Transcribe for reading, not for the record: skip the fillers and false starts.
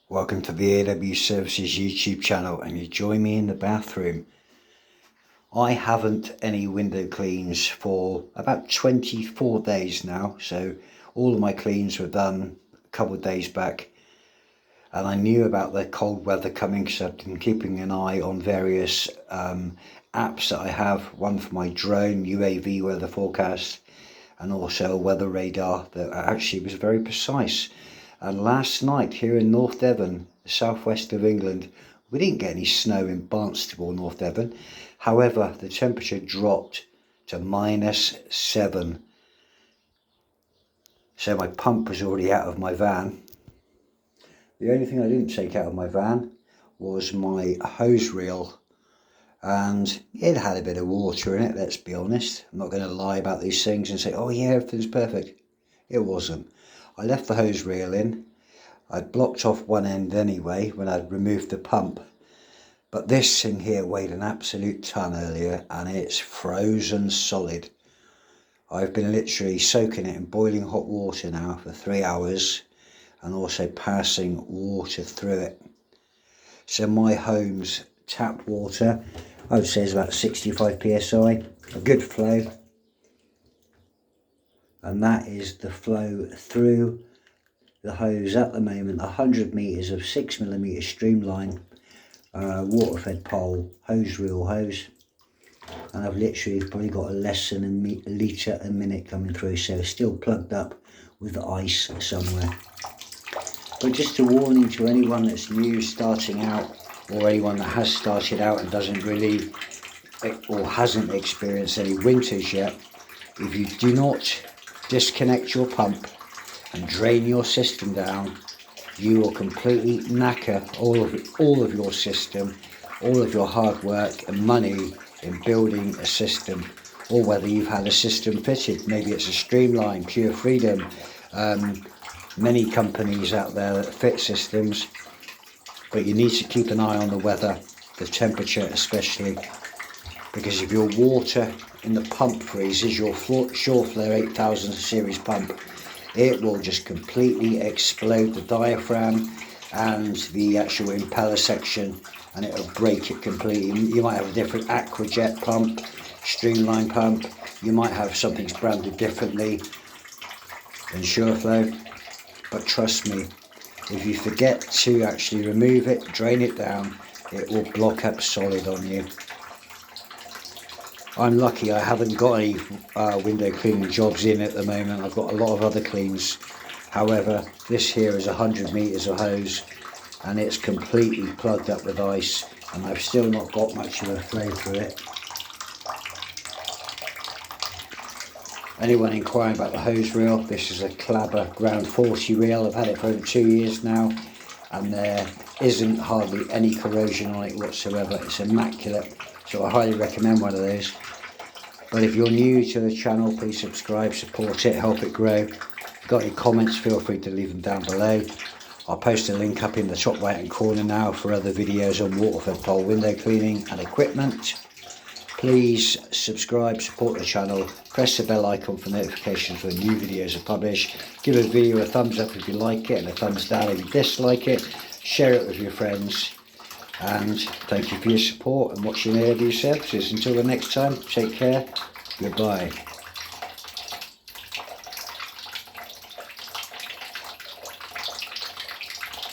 Welcome to the AW Services YouTube channel, and you join me in the bathroom. I haven't any window cleans for about 24 days now, so all of my cleans were done a couple of days back, and I knew about the cold weather coming because I've been keeping an eye on various apps that I have, one for my drone UAV weather forecast and also a weather radar that actually was very precise. And last night here in North Devon, the southwest of England, we didn't get any snow in Barnstaple North Devon. However, the temperature dropped to -7. So my pump was already out of my van. The only thing I didn't take out of my van was my hose reel, and it had a bit of water in it, let's be honest. I'm not going to lie about these things and say, oh yeah, everything's perfect. It wasn't. I left the hose reel in. I'd blocked off one end anyway when I'd removed the pump. But this thing here weighed an absolute ton earlier, and it's frozen solid. I've been literally soaking it in boiling hot water now for 3 hours and also passing water through it. So my home's tap water, I would say, is about 65 psi, a good flow. And that is the flow through the hose at the moment, 100 metres of 6mm streamline water fed pole hose reel hose, and I've literally probably got less than a litre a minute coming through, so it's still plugged up with the ice somewhere. But just a warning to anyone that's new starting out, or anyone that has started out and doesn't really or hasn't experienced any winters yet, if you do not disconnect your pump and drain your system down, you will completely knacker all of your system, all of your hard work and money in building a system, or whether you've had a system fitted. Maybe it's a Streamline, Pure Freedom, many companies out there that fit systems, but you need to keep an eye on the weather, the temperature especially, because if your water in the pump freezes, your Shurflo 8000 series pump, it will just completely explode the diaphragm and the actual impeller section, and it will break it completely. You might have a different Aquajet pump, Streamline pump, you might have something branded differently than Shurflo, but trust me, if you forget to actually remove it, drain it down, it will block up solid on you. I'm lucky I haven't got any window cleaning jobs in at the moment. I've got a lot of other cleans. However, this here is 100 metres of hose, and it's completely plugged up with ice, and I've still not got much of a flow through it. Anyone inquiring about the hose reel, this is a Clabber Ground 40 reel. I've had it for over 2 years now, and there isn't hardly any corrosion on it whatsoever. It's immaculate, so I highly recommend one of those. But if you're new to the channel, please subscribe, support it, help it grow. If you've got any comments, feel free to leave them down below. I'll post a link up in the top right hand corner now for other videos on water-fed pole window cleaning and equipment. Please subscribe, support the channel, press the bell icon for notifications when new videos are published. Give the video a thumbs up if you like it, and a thumbs down if you dislike it. Share it with your friends. And thank you for your support and watching AW Services. Until the next time, take care. Goodbye.